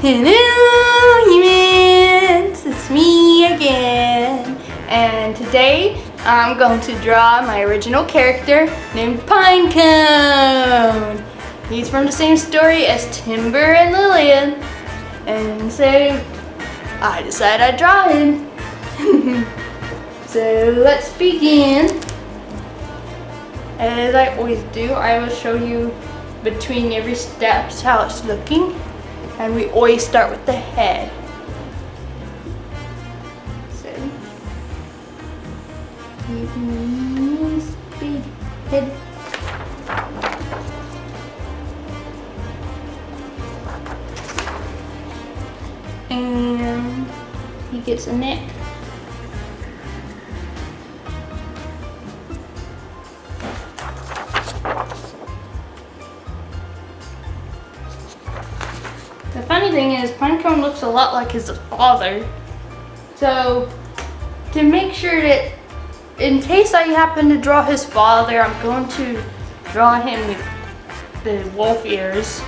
Hello humans, it's me again, and today I'm going to draw my original character named PineCone. He's from the same story as Timber and Lillian, and so I decided I'd draw him. So let's begin. As I always do, I will show you between every steps how it's looking. And we always start with the head. So, nice big head. And he gets a neck. The funny thing is, PineCone looks a lot like his father. So, to make sure that, in case I happen to draw his father, I'm going to draw him with the wolf ears.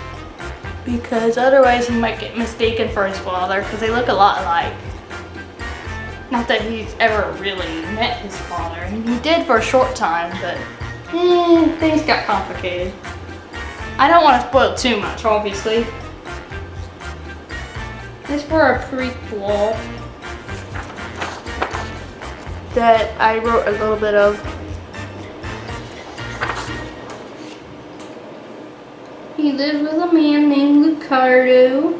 Because otherwise he might get mistaken for his father, because they look a lot alike. Not that he's ever really met his father. I mean, he did for a short time, but things got complicated. I don't want to spoil too much, obviously. This is for a prequel that I wrote a little bit of. He lives with a man named Ricardo,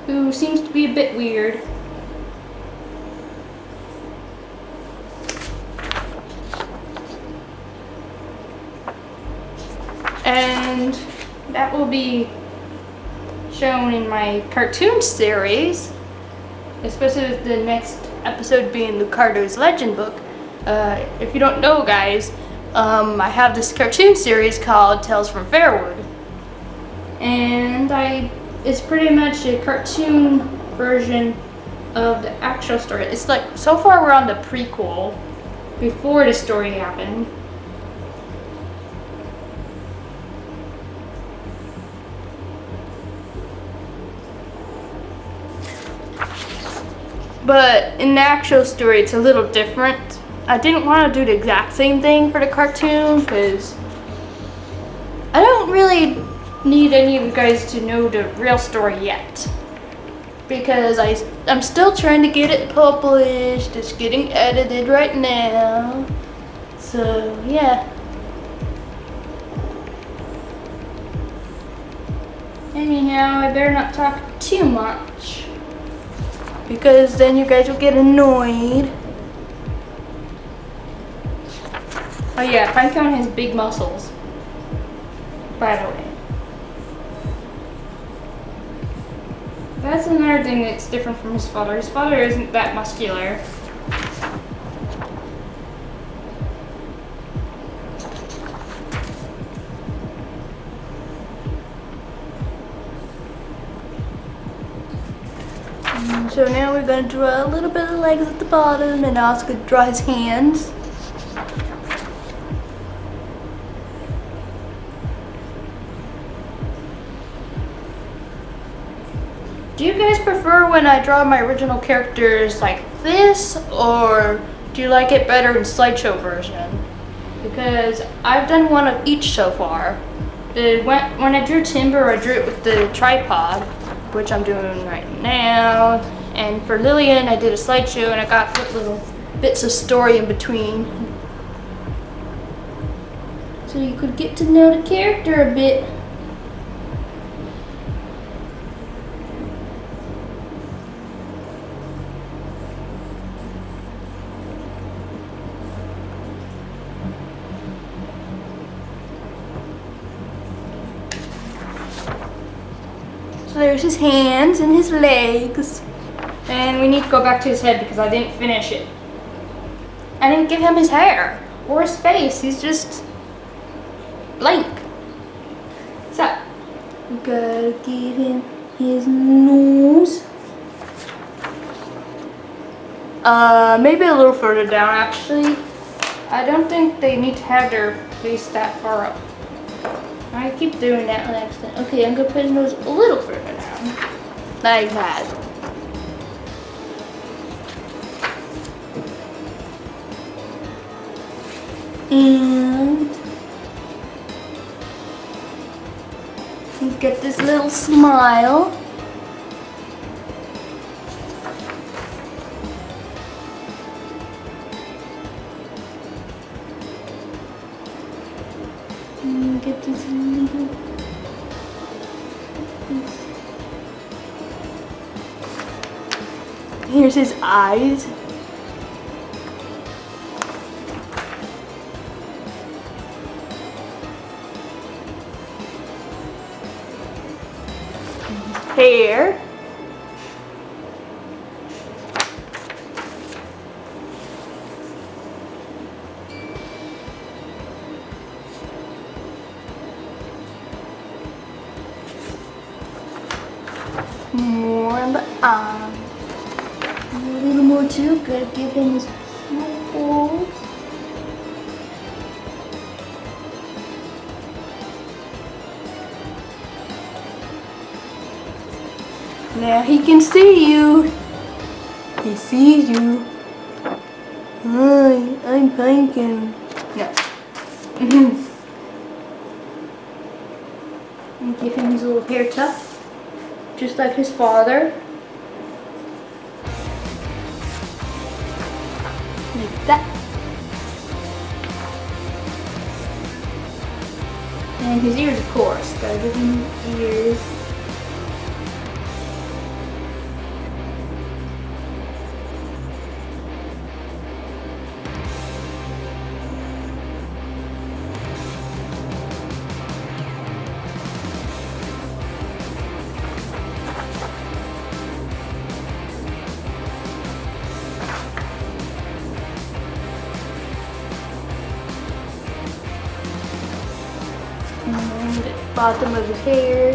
who seems to be a bit weird. And that will be shown in my cartoon series, especially with the next episode being Ricardo's legend book. If you don't know, guys, I have this cartoon series called Tales From Fairwood, and it's pretty much a cartoon version of the actual story. It's like, so far we're on the prequel, before the story happened. But in the actual story, it's a little different. I didn't want to do the exact same thing for the cartoon because I don't really need any of you guys to know the real story yet. Because I'm still trying to get it published. It's getting edited right now. So, yeah. Anyhow, I better not talk too much, because then you guys will get annoyed. Oh yeah, PineCone has big muscles, by the way. That's another thing that's different from his father. His father isn't that muscular. So now we're going to draw a little bit of legs at the bottom, and also going to draw his hands. Do you guys prefer when I draw my original characters like this, or do you like it better in slideshow version? Because I've done one of each so far. When I drew Timber, I drew it with the tripod, which I'm doing right now. And for Lillian, I did a slideshow, and I got little bits of story in between, so you could get to know the character a bit. So there's his hands and his legs. And we need to go back to his head because I didn't finish it. I didn't give him his hair or his face. He's just blank. So, we gotta give him his nose. Maybe a little further down actually. I don't think they need to have their face that far up. I keep doing that on accident. Okay, I'm gonna put his nose a little further down. Like that. And he's got this little smile. And get this little. Here's his eyes. Hair. More on the arm. A little more too. Gotta give him his pupils. Now he can see you. He sees you. Hi, I'm PineCone. No. And give him his little hair tuft, just like his father. Like that. And his ears, of course. Gotta give him ears. And the bottom of his hair.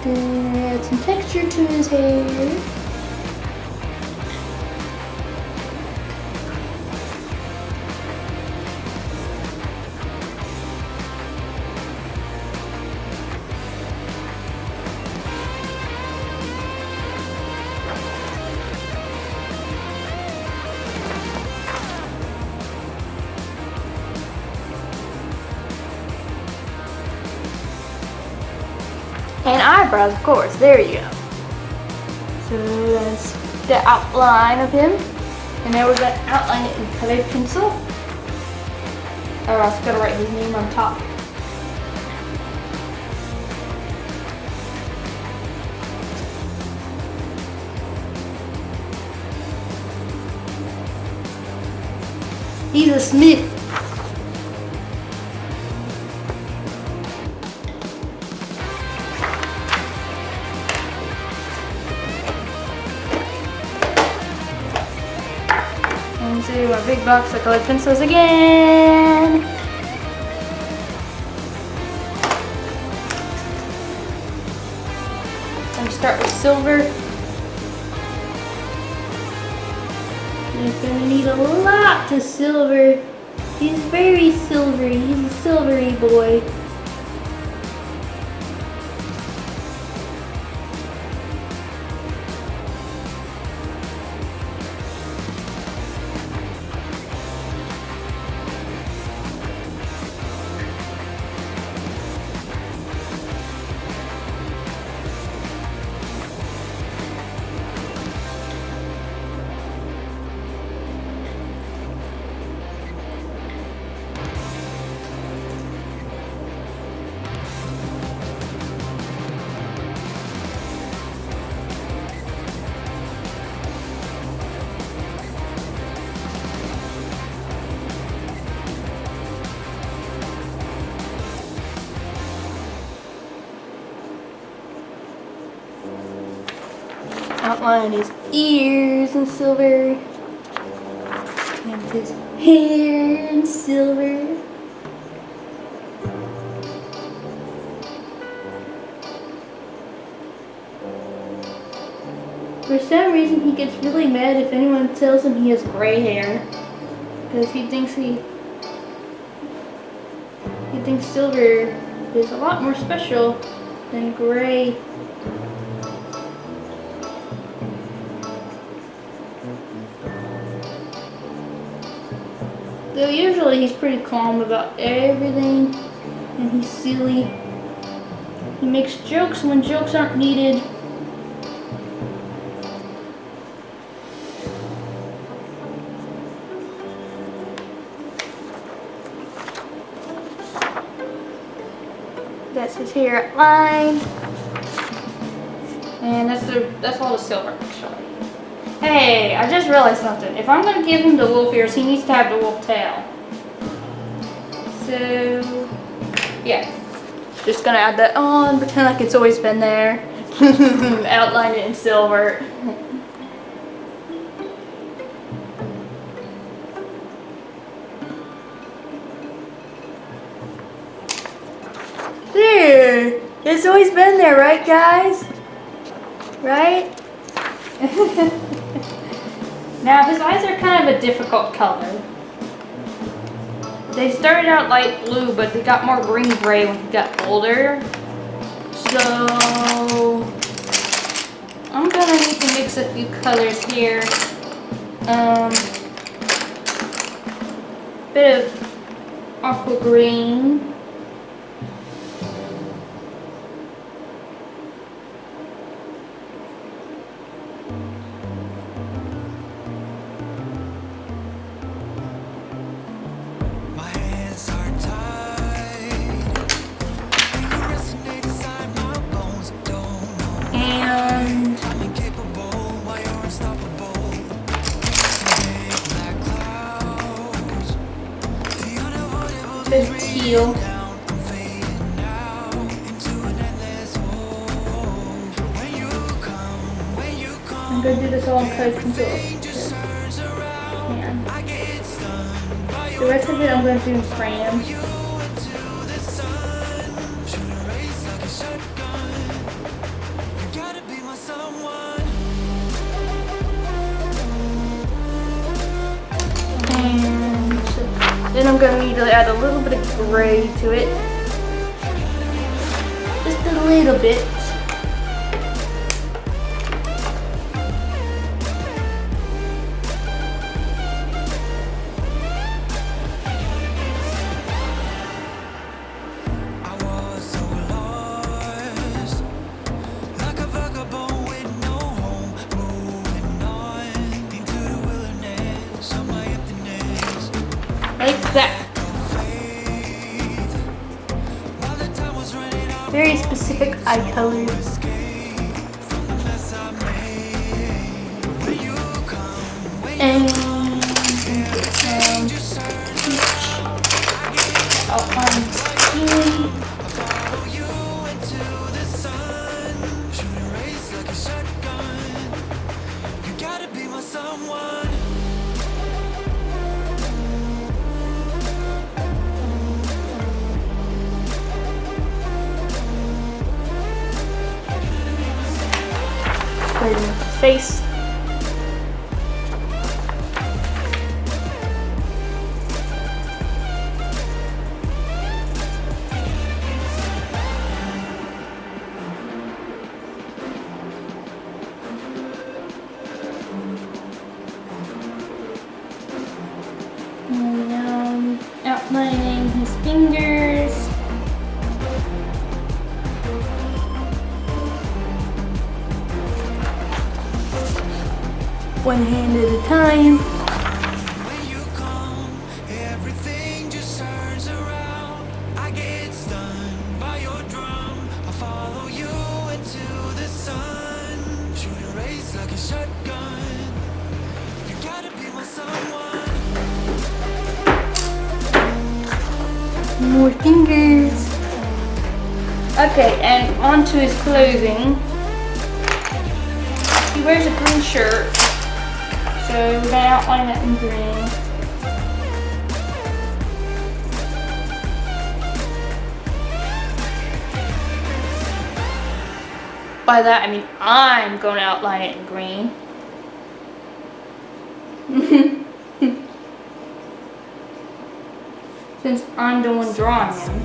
Then add some texture to his hair. And eyebrows, of course. There you go. So that's the outline of him. And now we're going to outline it in colored pencil. Or I was going to write his name on top. He's a Smith. Do my big box of colored pencils again. I'm going to start with silver. You're going to need a lot of silver. He's very silvery. He's a silvery boy. Outline his ears in silver, and his hair in silver. For some reason he gets really mad if anyone tells him he has gray hair. because he thinks silver is a lot more special than gray. Though usually he's pretty calm about everything, and he's silly. He makes jokes when jokes aren't needed. That's his hair outline. And that's all the silver actually. Hey, I just realized something. If I'm gonna give him the wolf ears, he needs to have the wolf tail. So yeah. Just gonna add that on, pretend like it's always been there. Outline it in silver. There! It's always been there, right guys? Right? Now his eyes are kind of a difficult color. They started out light blue, but they got more green-gray when he got older. So I'm gonna need to mix a few colors here. Bit of aqua green. Bit of teal. I'm going to do this all in color control. Yeah. The rest of it I'm going to do in crayons. Then I'm going to need to add a little bit of gray to it. Just a little bit. Like that. Very specific eye colors. And get some outline teal. Face. And outlining his fingers. One hand at a time. When you come, everything just turns around. I get stunned by your drum. I follow you into the sun. Shoot a race like a shotgun. You gotta be my someone. More fingers. Okay, and onto his clothing. He wears a green shirt. So we're going to outline that in green. By that I mean I'm going to outline it in green. since I'm the one drawing him.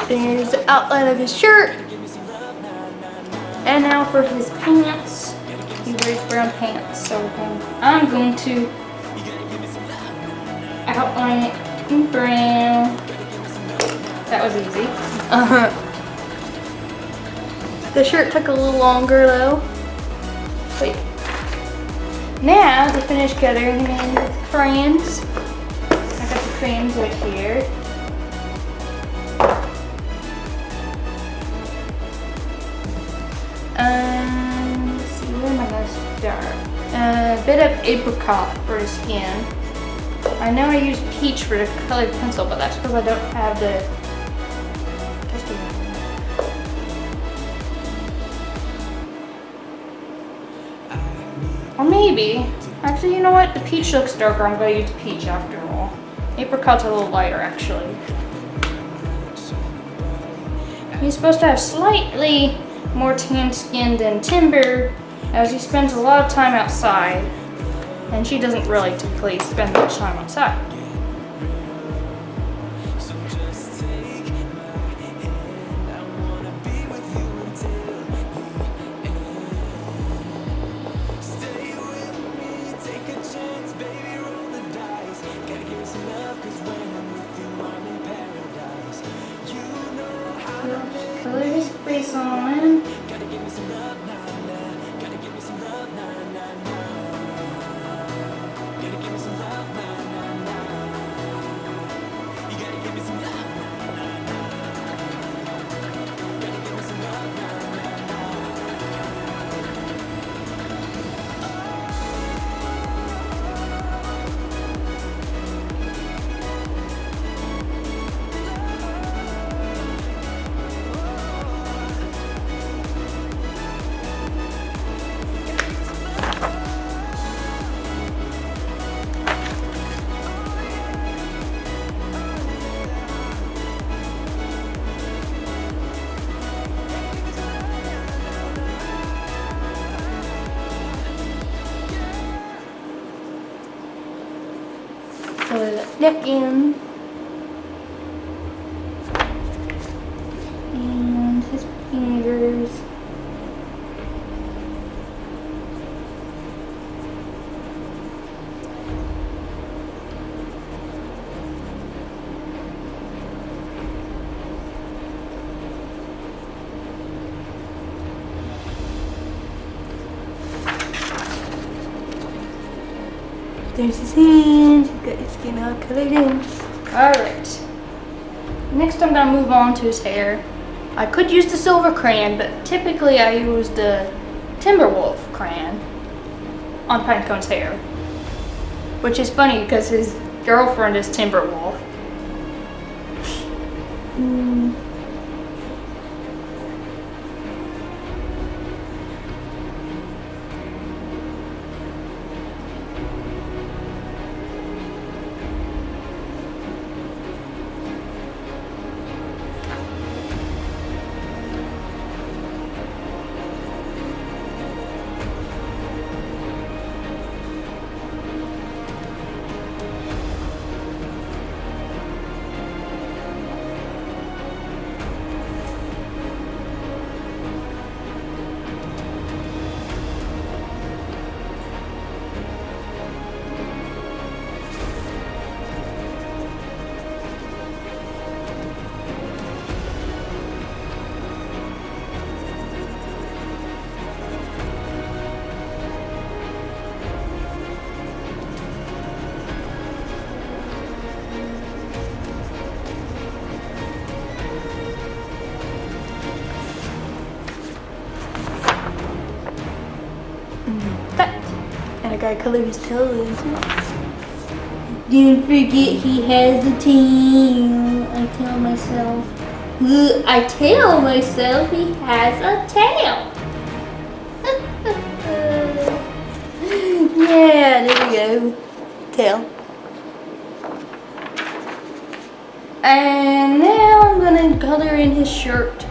There's the outline of his shirt. And now for his pants. He wears brown pants, so I'm going to outline it in brown. That was easy. The shirt took a little longer though. Wait. Now to finish coloring in with crayons. I got the crayons right here. Let's see, where am I going to start? A bit of apricot for the skin. I know I used peach for the colored pencil, but that's because I don't have the or maybe, actually, you know what? The peach looks darker. I'm going to use peach after all. Apricot's a little lighter, actually. He's supposed to have slightly more tan skin than Timber, as he spends a lot of time outside, and she doesn't really typically spend much time outside. Color his face on. Color the neck in. And his fingers. There's his hands, he's got his skin all colored in. Alright. Next I'm gonna move on to his hair. I could use the silver crayon, but typically I use the Timberwolf crayon on PineCone's hair. Which is funny because his girlfriend is Timberwolf. I gotta color his toes. Don't forget he has a tail. I tell myself. I tell myself he has a tail. Yeah, there we go. Tail. And now I'm gonna color in his shirt.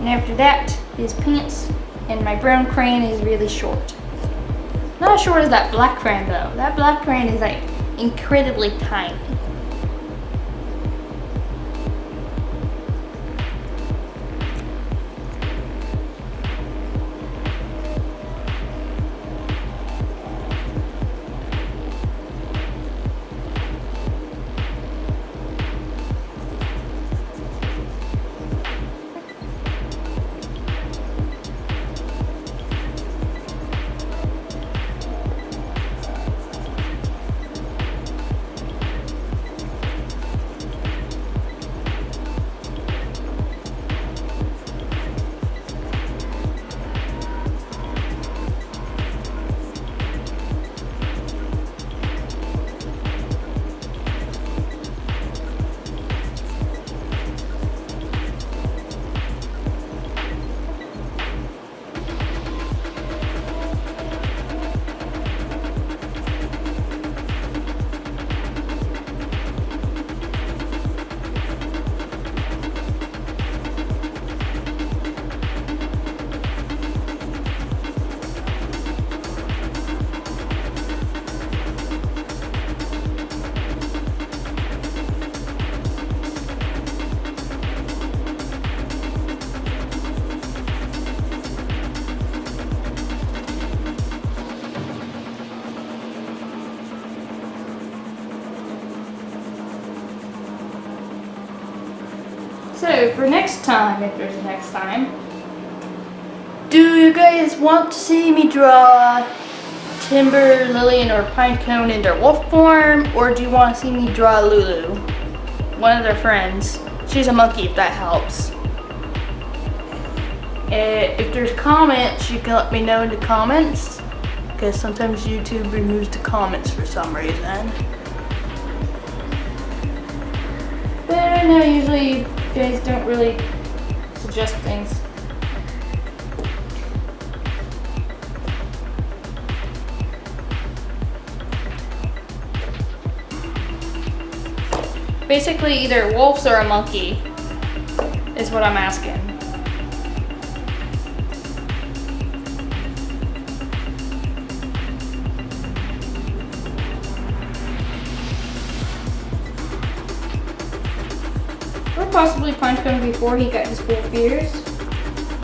And after that, his pants. And my brown crayon is really short. Not as short as that black crayon though. That black crayon is like incredibly tiny. So for next time, if there's a next time, do you guys want to see me draw Timber, Lillian, or Pinecone in their wolf form, or do you want to see me draw Lulu, one of their friends? She's a monkey, if that helps. If there's comments, you can let me know in the comments, because sometimes YouTube removes the comments for some reason. But I know usually you guys don't really suggest things. Basically either wolves or a monkey is what I'm asking. Or possibly PineCone before he got his wolf ears.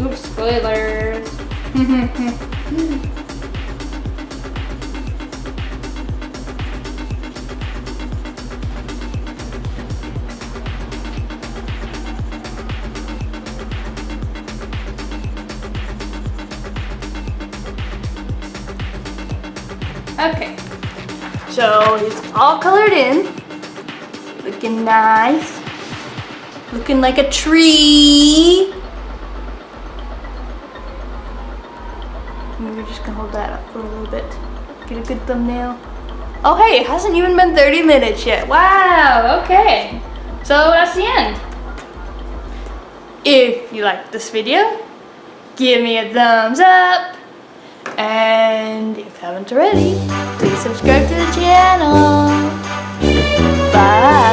Oops, spoilers. Okay, so it's all colored in, looking nice, looking like a tree. Maybe we're just gonna hold that up for a little bit, get a good thumbnail. Oh hey, it hasn't even been 30 minutes yet. Wow, okay, so that's the end. If you liked this video, give me a thumbs up. And if you haven't already, please subscribe to the channel. Bye.